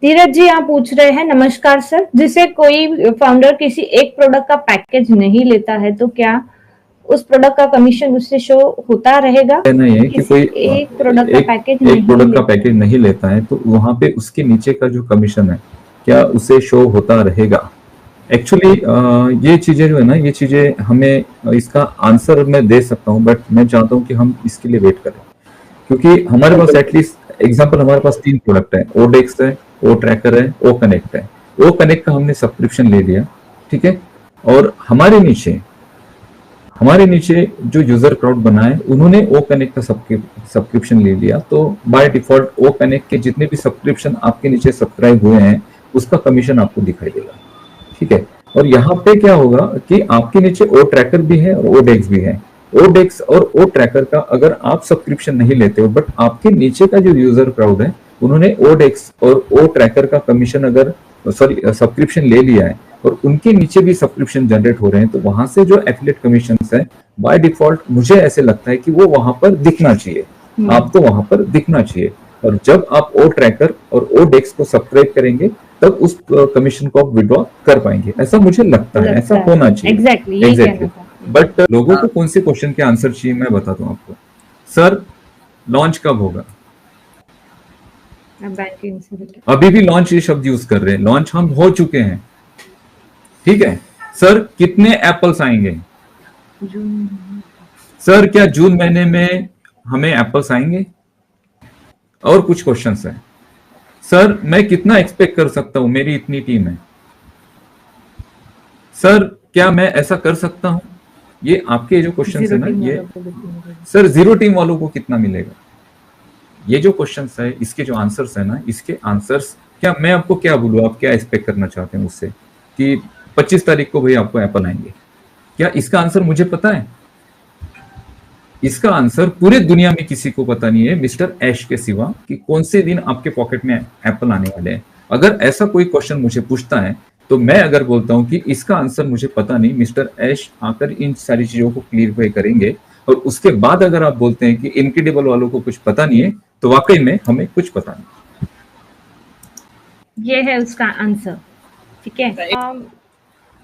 धीरज जी आप पूछ रहे हैं, नमस्कार सर, जिसे कोई फाउंडर किसी एक प्रोडक्ट का पैकेज नहीं लेता है तो क्या उस प्रोडक्ट का कमीशन उससे शो होता रहेगा? कहना ये है कि किसी कोई एक प्रोडक्ट का पैकेज एक नहीं प्रोडक्ट का लेता पैकेज नहीं लेता है तो वहां पे उसके नीचे का जो कमीशन है क्या उसे शो होता रहेगा? एक्चुअली ये चीजें जो है ना, ये चीजें हमें इसका आंसर मैं दे सकता हूँ, बट मैं चाहता हूँ कि हम इसके लिए वेट करें, क्योंकि हमारे पास एटलीस्ट एग्जांपल हमारे पास 3 प्रोडक्ट है, ओडेक्स है, ओ ट्रैकर है, ओ कनेक्ट है। ओ कनेक्ट का हमने सब्सक्रिप्शन ले लिया, ठीक है, और हमारे नीचे जो यूजर क्राउड बना है उन्होंने ओ कनेक्ट का सब्सक्रिप्शन ले लिया, तो बाय डिफॉल्ट ओ कनेक्ट के जितने भी सब्सक्रिप्शन आपके नीचे सब्सक्राइब हुए हैं उसका कमीशन आपको दिखाई देगा, ठीक है। और यहाँ पे क्या होगा कि आपके नीचे ओ ट्रैकर भी है और ओ डेक्स भी है। ओ डेक्स और ओ ट्रैकर का अगर आप सब्सक्रिप्शन नहीं लेते हो, बट आपके नीचे का जो यूजर क्राउड है उन्होंने ओ डेक्स और ओ ट्रैकर का कमीशन अगर सब्सक्रिप्शन ले लिया है और उनके नीचे भी सब्सक्रिप्शन जनरेट हो रहे हैं, तो वहां से जो एफिलिएट कमीशन है बाय डिफॉल्ट मुझे ऐसे लगता है कि वो वहां पर दिखना चाहिए, आपको वहां पर दिखना चाहिए। और जब आप ओ ट्रैकर और ओ डेक्स को सब्सक्राइब करेंगे तब उस कमीशन को आप विड्रॉ कर पाएंगे, ऐसा मुझे लगता है, ऐसा होना चाहिए। एग्जैक्टली। बट लोगों को कौन से क्वेश्चन के आंसर चाहिए मैं बताता हूँ आपको। सर लॉन्च कब होगा? अभी भी लॉन्च ये शब्द यूज कर रहे हैं, लॉन्च हम हो चुके हैं, ठीक है। सर कितने एप्पल्स आएंगे? सर क्या जून महीने में हमें एप्पल्स आएंगे? और कुछ क्वेश्चंस हैं। सर मैं कितना एक्सपेक्ट कर सकता हूं, मेरी इतनी टीम है। सर क्या मैं ऐसा कर सकता हूं? ये आपके जो क्वेश्चंस है ना, ये सर जीरो टीम वालों को कितना मिलेगा? ये जो क्वेश्चंस है इसके जो आंसर्स है ना, इसके आंसर्स क्या मैं आपको क्या बोलूं, आप क्या एक्सपेक्ट करना चाहते हैं मुझसे कि 25 तारीख को भाई आपको एप्पल आएंगे? क्या इसका आंसर मुझे पता है? इसका आंसर पूरे दुनिया में किसी को पता नहीं है मिस्टर ऐश के सिवा कि कौन से दिन आपके पॉकेट में एप्पल आने वाले हैं। अगर ऐसा कोई क्वेश्चन मुझे पूछता है तो मैं अगर बोलता हूं कि इसका आंसर मुझे पता नहीं, मिस्टर ऐश आकर इन सारी चीजों को क्लियरफाई करेंगे, और उसके बाद अगर आप बोलते हैं कि इनक्रेडिबल वालों को कुछ पता नहीं है, तो वाकई में हमें कुछ पता नहीं। ये है उसका आंसर, ठीक है।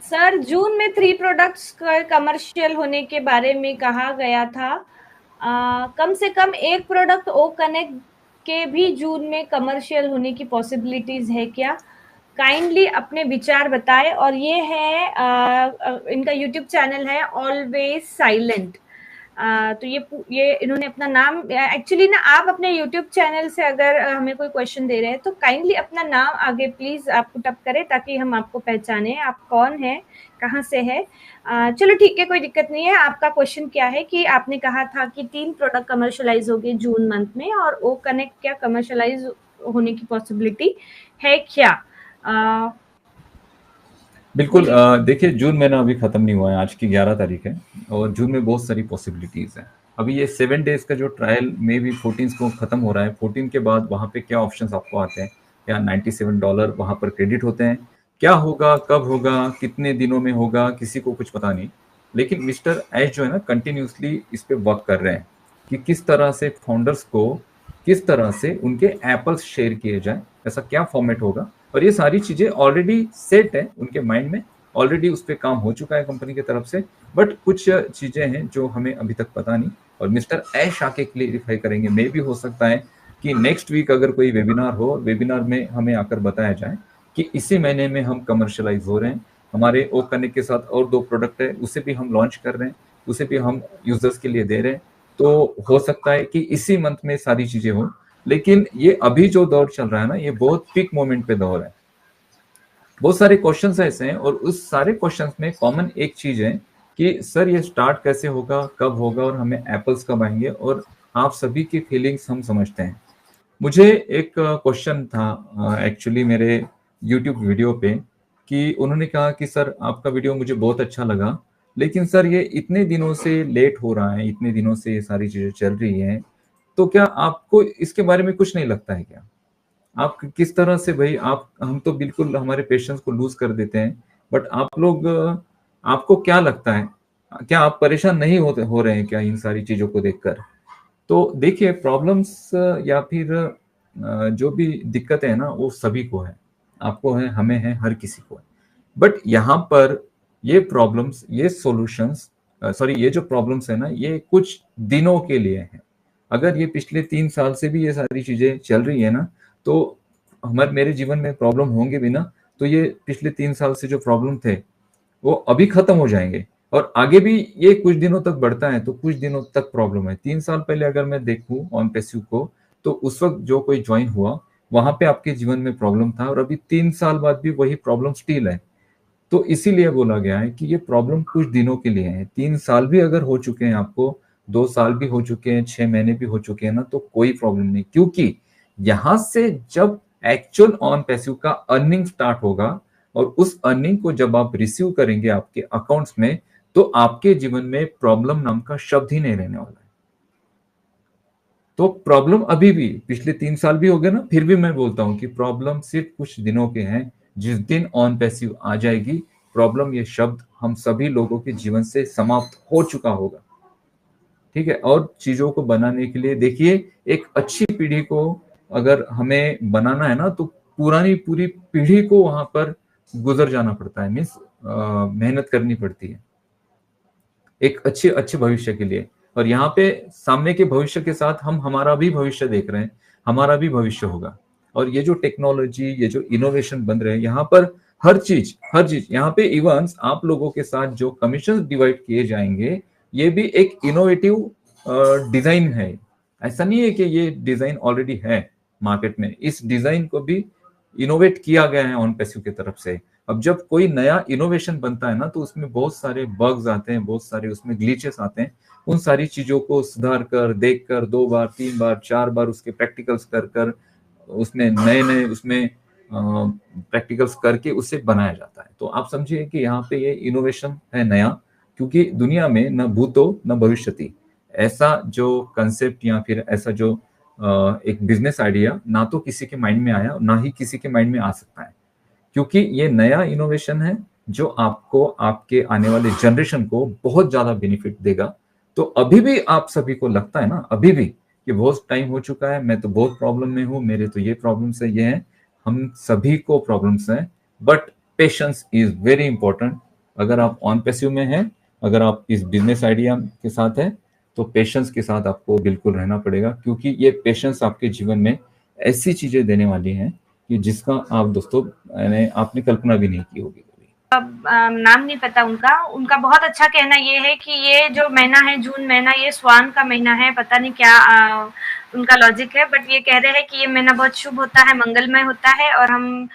सर जून में 3 प्रोडक्ट्स कमर्शियल होने के बारे में कहा गया था, कम से कम एक प्रोडक्ट ओ कनेक्ट के भी जून में कमर्शियल होने की पॉसिबिलिटीज है क्या? काइंडली अपने विचार बताएं। और ये है इनका यूट्यूब चैनल है ऑलवेज साइलेंट। तो ये इन्होंने अपना नाम, एक्चुअली ना आप अपने यूट्यूब चैनल से अगर हमें कोई क्वेश्चन दे रहे हैं तो काइंडली अपना नाम आगे प्लीज आप पुट अप करें ताकि हम आपको पहचाने आप कौन है, कहाँ से है। चलो ठीक है, कोई दिक्कत नहीं है। आपका क्वेश्चन क्या है कि आपने कहा था कि 3 प्रोडक्ट कमर्शलाइज हो गए जून मंथ में, और ओ कनेक्ट क्या कमर्शलाइज होने की पॉसिबिलिटी है क्या? बिल्कुल। देखिए जून महीना अभी खत्म नहीं हुआ है, आज की 11 तारीख है, और जून में बहुत सारी पॉसिबिलिटीज हैं। अभी ये 7 डेज का जो ट्रायल में भी 14 को खत्म हो रहा है, 14 के बाद वहां पे क्या ऑप्शंस आपको आते हैं, क्या $97 वहां पर क्रेडिट होते हैं, क्या होगा, कब होगा, कितने दिनों में होगा, किसी को कुछ पता नहीं। लेकिन मिस्टर एच जो है ना कंटिन्यूसली इस पे वर्क कर रहे हैं कि किस तरह से फाउंडर्स को, किस तरह से उनके एप्पल्स शेयर किए जाए, ऐसा क्या फॉर्मेट होगा, और ये सारी चीजें ऑलरेडी सेट है उनके माइंड में, ऑलरेडी उस पर काम हो चुका है कंपनी की तरफ से। बट कुछ चीजें हैं जो हमें अभी तक पता नहीं, और मिस्टर ऐश आके क्लियरिफाई करेंगे। मे भी हो सकता है कि नेक्स्ट वीक अगर कोई वेबिनार हो, वेबिनार में हमें आकर बताया जाए कि इसी महीने में हम कमर्शलाइज हो रहे हैं, हमारे ओ कनेक्ट के साथ और 2 प्रोडक्ट है, उसे भी हम लॉन्च कर रहे हैं, उसे भी हम यूजर्स के लिए दे रहे हैं। तो हो सकता है कि इसी मंथ में सारी चीजें हो। लेकिन ये अभी जो दौर चल रहा है ना, ये बहुत पीक मोमेंट पे दौर है। बहुत सारे क्वेश्चंस ऐसे हैं, और उस सारे क्वेश्चंस में कॉमन एक चीज है कि सर ये स्टार्ट कैसे होगा, कब होगा, और हमें एप्पल्स कब आएंगे, और आप सभी की फीलिंग्स हम समझते हैं। मुझे एक क्वेश्चन था एक्चुअली मेरे यूट्यूब वीडियो पे, कि उन्होंने कहा कि सर आपका वीडियो मुझे बहुत अच्छा लगा, लेकिन सर ये इतने दिनों से लेट हो रहा है, इतने दिनों से ये सारी चीजें चल रही हैं, तो क्या आपको इसके बारे में कुछ नहीं लगता है क्या? आप किस तरह से भाई, आप हम तो बिल्कुल हमारे पेशेंस को लूज कर देते हैं, बट आप लोग आपको क्या लगता है, क्या आप परेशान नहीं हो रहे हैं क्या इन सारी चीजों को देखकर? तो देखिए प्रॉब्लम्स या फिर जो भी दिक्कतें है ना वो सभी को है, आपको है, हमें है, हर किसी को है। बट यहाँ पर ये प्रॉब्लम्स, ये सॉल्यूशंस, सॉरी ये जो प्रॉब्लम्स है ना ये कुछ दिनों के लिए है। अगर ये पिछले 3 साल से भी ये सारी चीजें चल रही है ना, तो हमारे मेरे जीवन में प्रॉब्लम होंगे भी ना, तो ये पिछले 3 साल से जो प्रॉब्लम थे वो अभी खत्म हो जाएंगे। और आगे भी ये कुछ दिनों तक बढ़ता है तो कुछ दिनों तक प्रॉब्लम है। 3 साल पहले अगर मैं देखूं ऑन पैसिव को, तो उस वक्त जो कोई ज्वाइन हुआ वहां पे आपके जीवन में प्रॉब्लम था, और अभी 3 साल बाद भी वही प्रॉब्लम स्टिल है। तो इसीलिए बोला गया है कि ये प्रॉब्लम कुछ दिनों के लिए है। 3 साल भी अगर हो चुके हैं आपको, 2 साल भी हो चुके हैं, 6 महीने भी हो चुके हैं ना, तो कोई प्रॉब्लम नहीं, क्योंकि यहां से जब एक्चुअल ऑन पैसिव का अर्निंग स्टार्ट होगा और उस अर्निंग को जब आप रिसीव करेंगे आपके अकाउंट्स में, तो आपके जीवन में प्रॉब्लम नाम का शब्द ही नहीं रहने वाला है। तो प्रॉब्लम अभी भी पिछले 3 साल भी हो गए ना, फिर भी मैं बोलता हूं कि प्रॉब्लम सिर्फ कुछ दिनों के हैं। जिस दिन ऑन पैसिव आ जाएगी प्रॉब्लम, ये शब्द हम सभी लोगों के जीवन से समाप्त हो चुका होगा। ठीक है। और चीजों को बनाने के लिए देखिए, एक अच्छी पीढ़ी को अगर हमें बनाना है ना, तो पूरी पीढ़ी को वहां पर गुजर जाना पड़ता है, मीन्स मेहनत करनी पड़ती है एक अच्छे भविष्य के लिए। और यहाँ पे सामने के भविष्य के साथ हम हमारा भी भविष्य देख रहे हैं, हमारा भी भविष्य होगा। और ये जो टेक्नोलॉजी, ये जो इनोवेशन बन रहे हैं यहाँ पर, हर चीज यहाँ पे, इवन आप लोगों के साथ जो कमीशन डिवाइड किए जाएंगे, ये भी एक इनोवेटिव डिजाइन है। ऐसा नहीं है कि ये डिजाइन ऑलरेडी है मार्केट में, इस डिजाइन को भी इनोवेट किया गया है ऑन पैसिव की तरफ से। अब जब कोई नया इनोवेशन बनता है ना, तो उसमें बहुत सारे बग्स आते हैं, बहुत सारे उसमें ग्लिचेस आते हैं। उन सारी चीजों को सुधार कर, देख कर, 2 बार 3 बार 4 बार उसके प्रैक्टिकल्स कर उसमें नए उसमें प्रैक्टिकल्स करके उसे बनाया जाता है। तो आप समझिए कि यहाँ पे ये इनोवेशन है नया, क्योंकि दुनिया में न भूतो न भविष्यति ऐसा जो कंसेप्ट या फिर ऐसा जो एक बिजनेस आइडिया ना तो किसी के माइंड में आया, ना ही किसी के माइंड में आ सकता है, क्योंकि ये नया इनोवेशन है जो आपको, आपके आने वाले जनरेशन को बहुत ज्यादा बेनिफिट देगा। तो अभी भी आप सभी को लगता है ना, अभी भी कि बहुत टाइम हो चुका है, मैं तो बहुत प्रॉब्लम में हूं, मेरे तो ये प्रॉब्लम्स है, ये है, हम सभी को प्रॉब्लम्स हैं। But patience is very important. अगर आप ऑन पैसिव में हैं, अगर आप इस बिजनेस आइडिया के साथ हैं, तो पेशेंस के साथ आपको बिल्कुल रहना पड़ेगा, क्योंकि ये पेशेंस आपके जीवन में ऐसी चीजें देने वाली हैं कि जिसका आप दोस्तों आपने कल्पना भी नहीं की होगी। नाम नहीं पता उनका बहुत अच्छा कहना ये है कि ये जो महीना है जून महीना, ये स्वान का महीना है। पता नहीं क्या उनका लॉजिक है, बट ये कह रहे हैं कि ये महीना बहुत शुभ होता है, मंगलमय होता है। और हम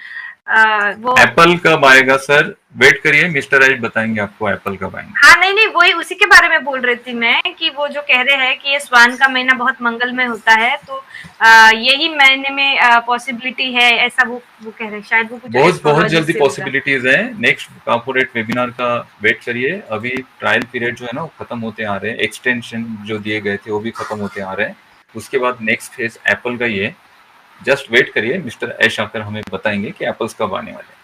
वो एप्पल कब आएगा सर, वेट करिए, मिस्टर एच बताएंगे आपको एप्पल कब आएंगे। हाँ नहीं वही उसी के बारे में बोल रही थी मैं, कि वो जो कह रहे हैं कि ये स्वान का महीना बहुत मंगलमय होता है, तो यही महीने में पॉसिबिलिटी है, ऐसा वो कह रहे हैं। शायद वो कुछ बहुत जल्दी पॉसिबिलिटीज है। नेक्स्ट कॉर्पोरेट वेबिनार का वेट करिए। अभी ट्रायल पीरियड जो है ना वो खत्म होते आ रहे हैं, एक्सटेंशन जो दिए गए थे वो भी खत्म होते आ रहे हैं। उसके बाद नेक्स्ट फेज एप्पल का ही है। जस्ट वेट करिए, मिस्टर एश आकर हमें बताएंगे कि एप्पल्स कब आने वाले हैं।